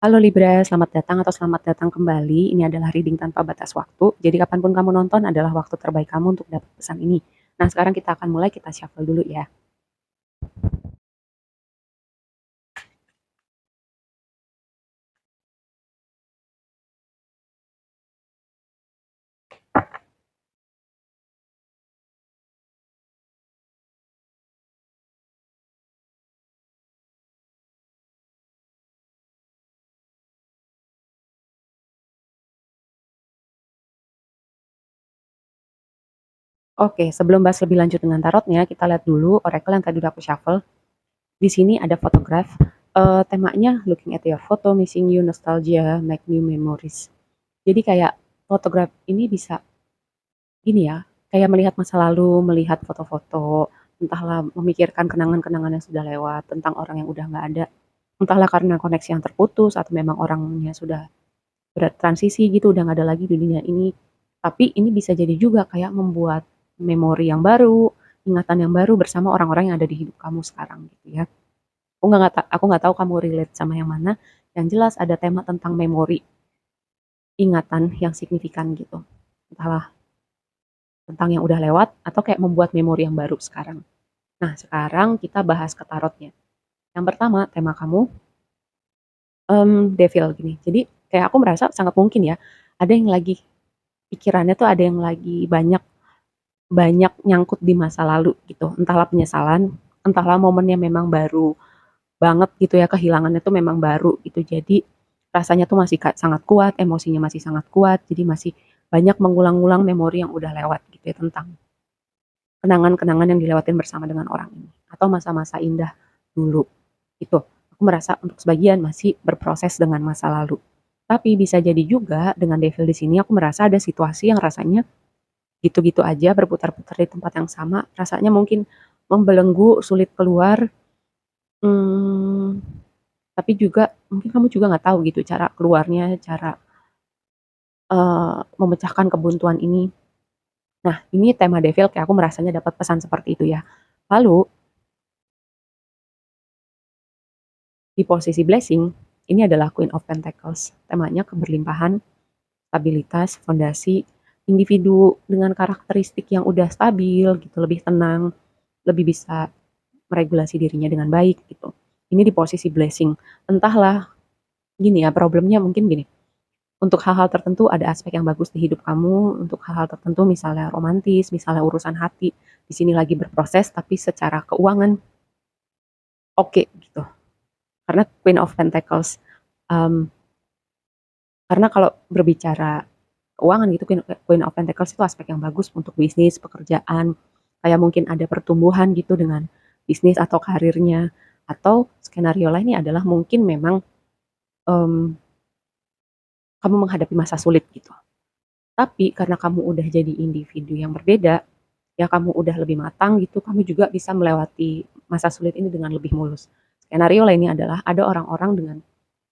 Halo Libra, selamat datang atau selamat datang kembali. Ini adalah reading tanpa batas waktu. Jadi kapanpun kamu nonton adalah waktu terbaik kamu untuk dapat pesan ini. Nah, sekarang kita akan mulai, kita shuffle dulu ya. Oke, sebelum bahas lebih lanjut dengan tarotnya, kita lihat dulu oracle yang tadi udah aku shuffle. Di sini ada photograph. Temanya looking at your photo, missing you, nostalgia, make new memories. Jadi kayak photograph ini bisa gini ya, kayak melihat masa lalu, melihat foto-foto, entahlah memikirkan kenangan-kenangan yang sudah lewat, tentang orang yang udah nggak ada. Entahlah karena koneksi yang terputus atau memang orangnya sudah bertransisi gitu, udah nggak ada lagi di dunia ini. Tapi ini bisa jadi juga kayak membuat memori yang baru, ingatan yang baru bersama orang-orang yang ada di hidup kamu sekarang gitu ya. Aku nggak tahu kamu relate sama yang mana. Yang jelas ada tema tentang memori, ingatan yang signifikan gitu. Entahlah tentang yang udah lewat atau kayak membuat memori yang baru sekarang. Nah, sekarang kita bahas ke tarotnya. Yang pertama, tema kamu devil gini. Jadi kayak aku merasa sangat mungkin ya, ada yang lagi pikirannya tuh ada yang lagi banyak banyak nyangkut di masa lalu gitu. Entahlah penyesalan, entahlah momennya memang baru banget gitu ya, kehilangannya tuh memang baru gitu. Jadi rasanya tuh masih sangat kuat, emosinya masih sangat kuat. Jadi masih banyak mengulang-ulang memori yang udah lewat gitu ya, tentang kenangan-kenangan yang dilewatin bersama dengan orang ini atau masa-masa indah dulu. Itu aku merasa untuk sebagian masih berproses dengan masa lalu. Tapi bisa jadi juga dengan devil di sini aku merasa ada situasi yang rasanya gitu-gitu aja berputar-putar di tempat yang sama, rasanya mungkin membelenggu, sulit keluar, mmm, tapi juga mungkin kamu juga nggak tahu gitu cara keluarnya, cara, memecahkan kebuntuan ini. Nah, ini tema devil kayak aku merasanya dapat pesan seperti itu ya. Lalu di posisi blessing, ini adalah Queen of Pentacles, temanya keberlimpahan, stabilitas, fondasi, individu dengan karakteristik yang udah stabil gitu, lebih tenang, lebih bisa meregulasi dirinya dengan baik gitu. Ini di posisi blessing. Entahlah, gini ya, problemnya mungkin gini. Untuk hal-hal tertentu ada aspek yang bagus di hidup kamu, untuk hal-hal tertentu misalnya romantis, misalnya urusan hati, di sini lagi berproses, tapi secara keuangan oke gitu. Karena Queen of Pentacles, um, karena kalau berbicara keuangan gitu, Queen of Pentacles itu aspek yang bagus untuk bisnis, pekerjaan, kayak mungkin ada pertumbuhan gitu dengan bisnis atau karirnya, atau skenario lainnya adalah mungkin memang um, kamu menghadapi masa sulit gitu. Tapi karena kamu udah jadi individu yang berbeda, ya kamu udah lebih matang gitu, kamu juga bisa melewati masa sulit ini dengan lebih mulus. Skenario lainnya adalah ada orang-orang dengan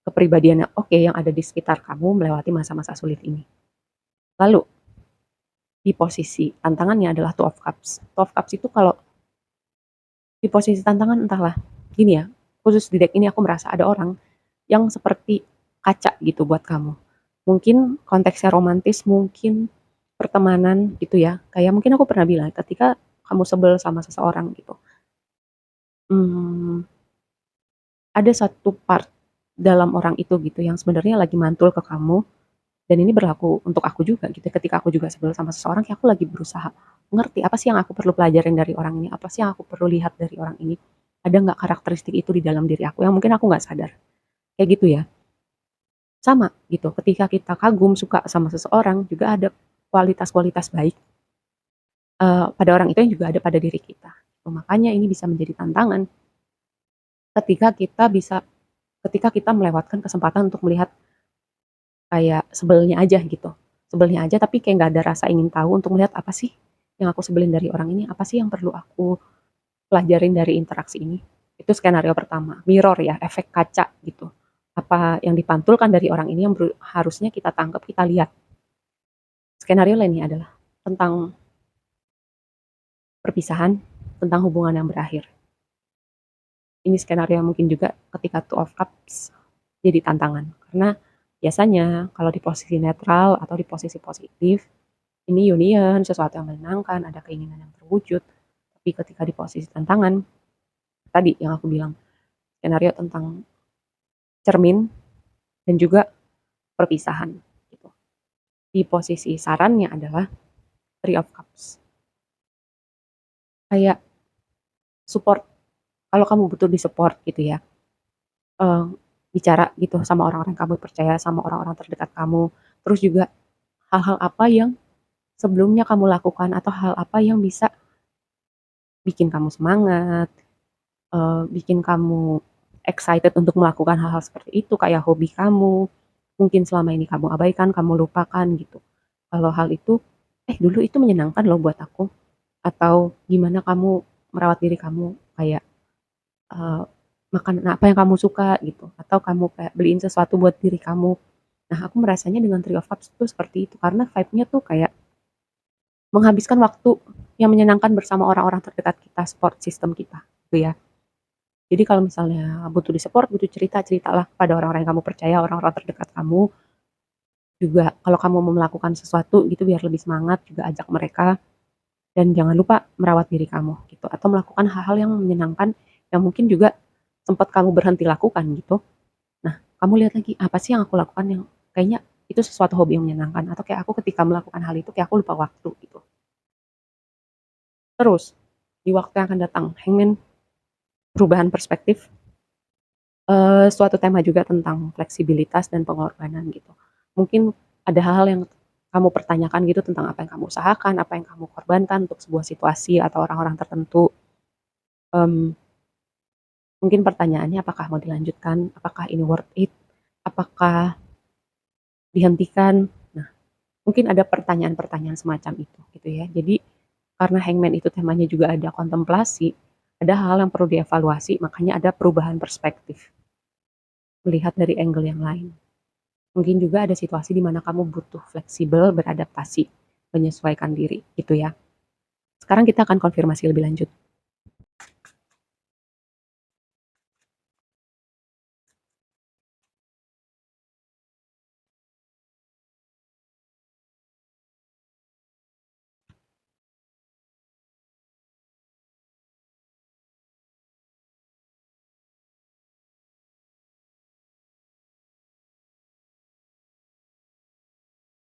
kepribadian yang oke yang ada di sekitar kamu melewati masa-masa sulit ini. Lalu di posisi tantangannya adalah Two of Cups. Two of Cups itu kalau di posisi tantangan entahlah gini ya, khusus di deck ini aku merasa ada orang yang seperti kaca gitu buat kamu. Mungkin konteksnya romantis, mungkin pertemanan gitu ya. Kayak mungkin aku pernah bilang ketika kamu sebel sama seseorang gitu. Hmm, ada satu part dalam orang itu gitu yang sebenarnya lagi mantul ke kamu dan ini berlaku untuk aku juga gitu. Ketika aku juga sebel sama seseorang, kayak aku lagi berusaha ngerti apa sih yang aku perlu pelajarin dari orang ini, apa sih yang aku perlu lihat dari orang ini. Ada nggak karakteristik itu di dalam diri aku yang mungkin aku nggak sadar. Kayak gitu ya. Sama gitu, ketika kita kagum, suka sama seseorang, juga ada kualitas-kualitas baik, pada orang itu yang juga ada pada diri kita. Makanya ini bisa menjadi tantangan ketika kita bisa ketika kita melewatkan kesempatan untuk melihat kayak sebelnya aja gitu. Sebelnya aja tapi kayak nggak ada rasa ingin tahu untuk melihat apa sih yang aku sebelin dari orang ini, apa sih yang perlu aku pelajarin dari interaksi ini. Itu skenario pertama, mirror ya, efek kaca gitu. Apa yang dipantulkan dari orang ini yang harusnya kita tangkap, kita lihat. Skenario lainnya adalah tentang perpisahan, tentang hubungan yang berakhir. Ini skenario yang mungkin juga ketika Two of Cups. jadi tantangan. Karena biasanya kalau di posisi netral atau di posisi positif, ini union, sesuatu yang menyenangkan, ada keinginan yang terwujud. Tapi ketika di posisi tantangan, tadi yang aku bilang, skenario tentang cermin dan juga perpisahan gitu. Di posisi sarannya adalah Three of Cups. Kayak support, kalau kamu butuh di-support gitu ya, eee, bicara gitu sama orang-orang yang kamu percaya, sama orang-orang terdekat kamu. Terus juga hal-hal apa yang sebelumnya kamu lakukan atau hal apa yang bisa bikin kamu semangat, bikin kamu excited untuk melakukan hal-hal seperti itu, kayak hobi kamu, mungkin selama ini kamu abaikan, kamu lupakan gitu. Kalau hal itu, dulu itu menyenangkan loh buat aku, atau gimana kamu merawat diri kamu, kayak, eee, makanan apa yang kamu suka gitu, atau kamu kayak beliin sesuatu buat diri kamu. Nah, aku merasanya dengan Three of Cups tuh seperti itu, karena vibe-nya tuh kayak menghabiskan waktu yang menyenangkan bersama orang-orang terdekat kita, support system kita, gitu ya. Jadi kalau misalnya butuh di-support, butuh cerita, ceritalah pada orang-orang yang kamu percaya, orang-orang terdekat kamu. Juga kalau kamu mau melakukan sesuatu gitu biar lebih semangat, juga ajak mereka dan jangan lupa merawat diri kamu gitu, atau melakukan hal-hal yang menyenangkan yang mungkin juga sempat kamu berhenti lakukan gitu. Nah, kamu lihat lagi, apa sih yang aku lakukan yang kayaknya itu sesuatu hobi yang menyenangkan, atau kayak aku ketika melakukan hal itu kayak aku lupa waktu gitu. Terus di waktu yang akan datang, Hangman, perubahan perspektif, suatu tema juga tentang fleksibilitas dan pengorbanan gitu. Mungkin ada hal-hal yang kamu pertanyakan gitu tentang apa yang kamu usahakan, apa yang kamu korbankan untuk sebuah situasi atau orang-orang tertentu. Mmm, Mungkin pertanyaannya apakah mau dilanjutkan, apakah ini worth it, apakah dihentikan. Nah, mungkin ada pertanyaan-pertanyaan semacam itu gitu ya. Jadi karena Hangman itu temanya juga ada kontemplasi, ada hal yang perlu dievaluasi, makanya ada perubahan perspektif, melihat dari angle yang lain. Mungkin juga ada situasi di mana kamu butuh fleksibel, beradaptasi, menyesuaikan diri, gitu ya. Sekarang kita akan konfirmasi lebih lanjut.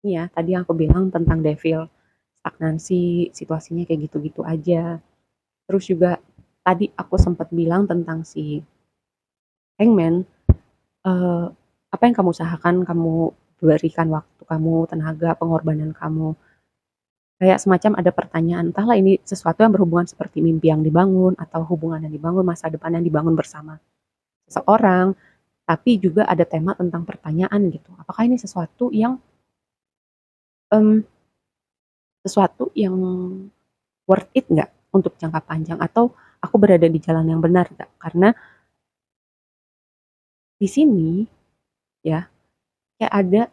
Ini ya, tadi yang aku bilang tentang devil, stagnansi, situasinya kayak gitu-gitu aja. Terus juga tadi aku sempat bilang tentang si hangman, eee, apa yang kamu usahakan, kamu berikan waktu kamu, tenaga, pengorbanan kamu. Kayak semacam ada pertanyaan, entahlah ini sesuatu yang berhubungan seperti mimpi yang dibangun, atau hubungan yang dibangun, masa depan yang dibangun bersama seseorang, tapi juga ada tema tentang pertanyaan gitu. Apakah ini mmm, sesuatu yang worth it nggak untuk jangka panjang, atau aku berada di jalan yang benar nggak? Karena di sini ya, kayak ada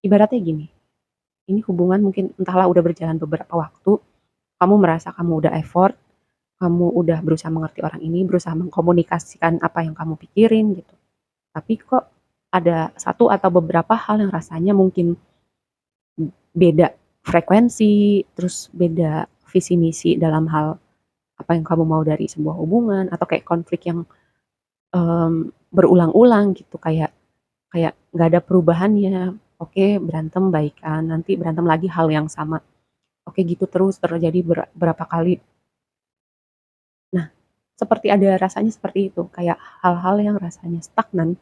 ibaratnya gini, ini hubungan mungkin entahlah udah berjalan beberapa waktu, kamu merasa kamu udah effort, kamu udah berusaha mengerti orang ini, berusaha mengkomunikasikan apa yang kamu pikirin gitu. Tapi kok ada satu atau beberapa hal yang rasanya mungkin beda frekuensi, terus beda visi misi dalam hal apa yang kamu mau dari sebuah hubungan, atau kayak konflik yang berulang-ulang gitu, kayak kayak nggak ada perubahannya. Oke, berantem baikan, nanti berantem lagi hal yang sama. Oke, gitu terus terjadi berapa kali. Nah, seperti ada rasanya seperti itu, kayak hal-hal yang rasanya stagnan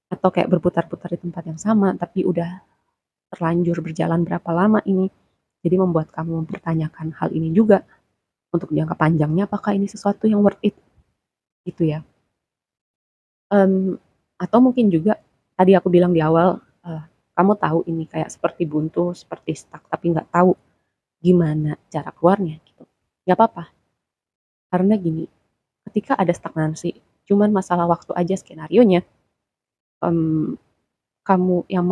atau kayak berputar-putar di tempat yang sama, tapi udah terlanjur berjalan berapa lama ini. Jadi membuat kamu mempertanyakan hal ini juga, untuk jangka panjangnya apakah ini sesuatu yang worth it, gitu ya. Mmm, atau mungkin juga tadi aku bilang di awal, eee, kamu tahu ini kayak seperti buntu, seperti stuck, tapi nggak tahu gimana cara keluarnya gitu. Nggak apa-apa, karena gini, ketika ada stagnansi, cuman masalah waktu aja skenarionya, mmm, kamu yang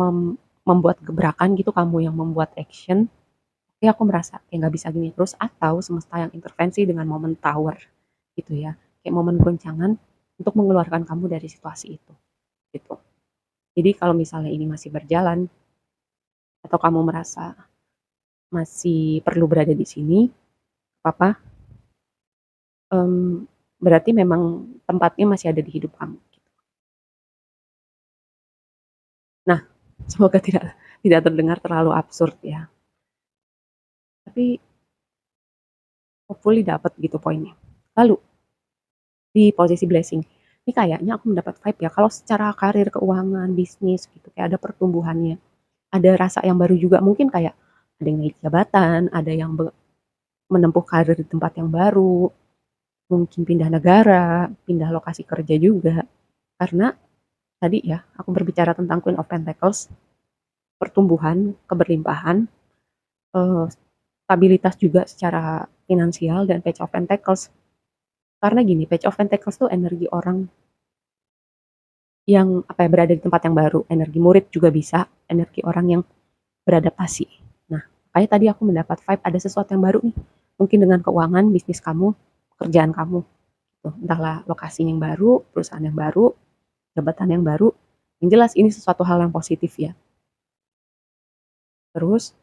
membuat gebrakan gitu, kamu yang membuat action, tapi aku merasa kayak nggak bisa gini terus, atau semesta yang intervensi dengan momen tower gitu ya, kayak momen goncangan untuk mengeluarkan kamu dari situasi itu, gitu. Jadi kalau misalnya ini masih berjalan atau kamu merasa masih perlu berada di sini, apa-apa, berarti memang tempatnya masih ada di hidup kamu. Nah, semoga tidak terdengar terlalu absurd ya. Tapi hopefully dapat gitu poinnya. Lalu di posisi blessing, ini kayaknya aku mendapat vibe ya. Kalau secara karir, keuangan, bisnis gitu, kayak ada pertumbuhannya, ada rasa yang baru juga. Mungkin kayak ada yang naik jabatan, ada yang menempuh karir di tempat yang baru, mungkin pindah negara, pindah lokasi kerja juga. Karena tadi ya, aku berbicara tentang Queen of Pentacles, pertumbuhan, keberlimpahan, stabilitas juga secara finansial, dan Page of Pentacles. Karena gini, Page of Pentacles tuh energi orang yang berada di tempat yang baru, energi murid juga bisa, energi orang yang beradaptasi. Nah, kayak tadi aku mendapat vibe ada sesuatu yang baru nih, mungkin dengan keuangan, bisnis kamu, pekerjaan kamu, entahlah lokasi yang baru, perusahaan yang baru, jabatan yang baru, yang jelas ini sesuatu hal yang positif ya. Terus,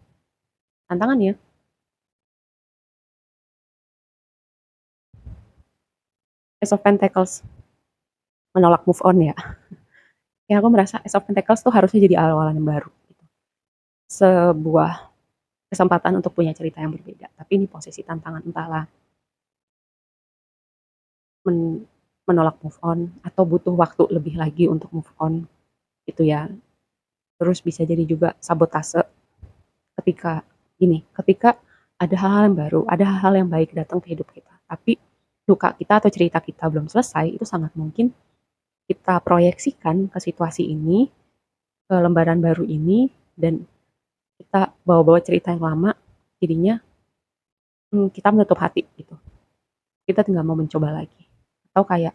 tantangannya, Ace of Pentacles, menolak move on ya. Ya aku merasa Ace of Pentacles tuh harusnya jadi awal-awalan yang baru. Sebuah kesempatan untuk punya cerita yang berbeda. Tapi ini posisi tantangan, entahlah menolak move on atau butuh waktu lebih lagi untuk move on gitu ya. Terus bisa jadi juga sabotase ketika ketika ada hal-hal yang baru, ada hal-hal yang baik datang ke hidup kita. Tapi luka kita atau cerita kita belum selesai, itu sangat mungkin kita proyeksikan ke situasi ini, ke lembaran baru ini, dan kita bawa-bawa cerita yang lama, jadinya kita menutup hati gitu. Kita tinggal mau mencoba lagi. Atau kayak,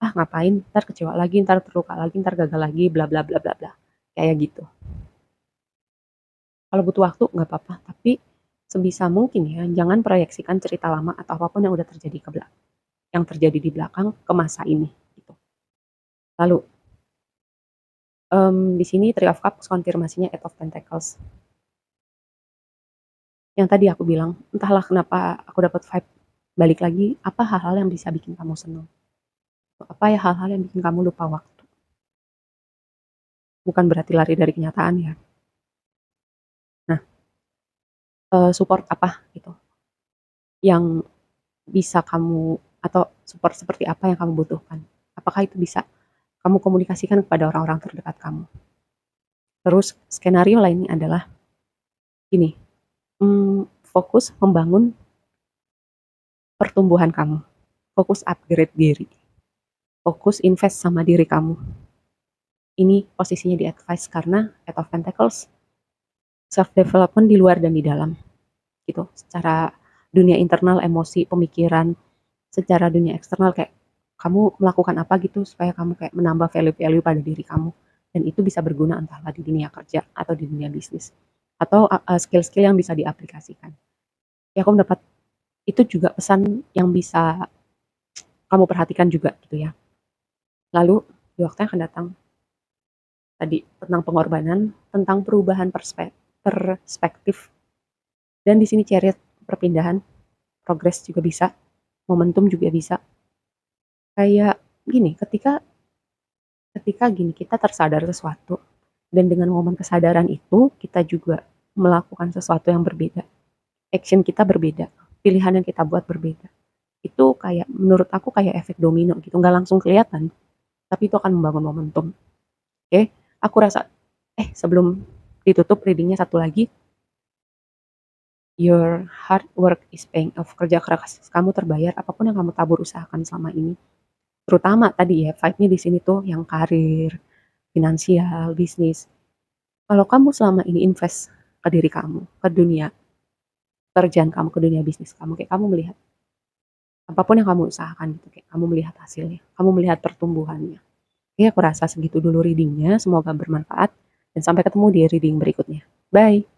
ngapain, ntar kecewa lagi, ntar terluka lagi, ntar gagal lagi, bla bla bla bla bla. Kayak gitu. Kalau butuh waktu nggak apa-apa, tapi sebisa mungkin ya, jangan proyeksikan cerita lama atau apapun yang udah terjadi yang terjadi di belakang ke masa ini. Gitu. Lalu, di sini Three of Cups konfirmasinya Eight of Pentacles. Yang tadi aku bilang, entahlah kenapa aku dapat vibe balik lagi, apa hal-hal yang bisa bikin kamu senang? Apa ya hal-hal yang bikin kamu lupa waktu? Bukan berarti lari dari kenyataan ya. Nah, support apa gitu yang bisa kamu atau support seperti apa yang kamu butuhkan? Apakah itu bisa kamu komunikasikan kepada orang-orang terdekat kamu? Terus skenario lainnya adalah ini, fokus membangun pertumbuhan kamu, fokus upgrade diri, fokus invest sama diri kamu. Ini posisinya di advice karena Eight of Pentacles, self development di luar dan di dalam, gitu. Secara dunia internal, emosi, pemikiran, secara dunia eksternal kayak kamu melakukan apa gitu supaya kamu kayak menambah value-value pada diri kamu, dan itu bisa berguna entahlah di dunia kerja atau di dunia bisnis atau skill-skill yang bisa diaplikasikan. Ya aku mendapat itu juga pesan yang bisa kamu perhatikan juga gitu ya. Lalu di waktu yang akan datang tadi tentang pengorbanan, tentang perubahan perspektif, dan di sini chariot perpindahan, progress juga bisa, momentum juga bisa. Kayak gini, ketika ketika gini kita tersadar sesuatu dan dengan momen kesadaran itu kita juga melakukan sesuatu yang berbeda. Action kita berbeda, pilihan yang kita buat berbeda. Itu kayak menurut aku kayak efek domino gitu, nggak langsung kelihatan, tapi itu akan membangun momentum. Oke, aku rasa sebelum ditutup readingnya satu lagi, your hard work is paying off. Kerja keras kamu terbayar, apapun yang kamu tabur usahakan selama ini. Terutama tadi ya, vibe-nya di sini tuh yang karir, finansial, bisnis. Kalau kamu selama ini invest ke diri kamu, ke dunia pekerjaan kamu, ke dunia bisnis kamu, kayak kamu melihat apapun yang kamu usahakan gitu, kayak kamu melihat hasilnya, kamu melihat pertumbuhannya. Oke, aku rasa segitu dulu readingnya, semoga bermanfaat, dan sampai ketemu di reading berikutnya. Bye!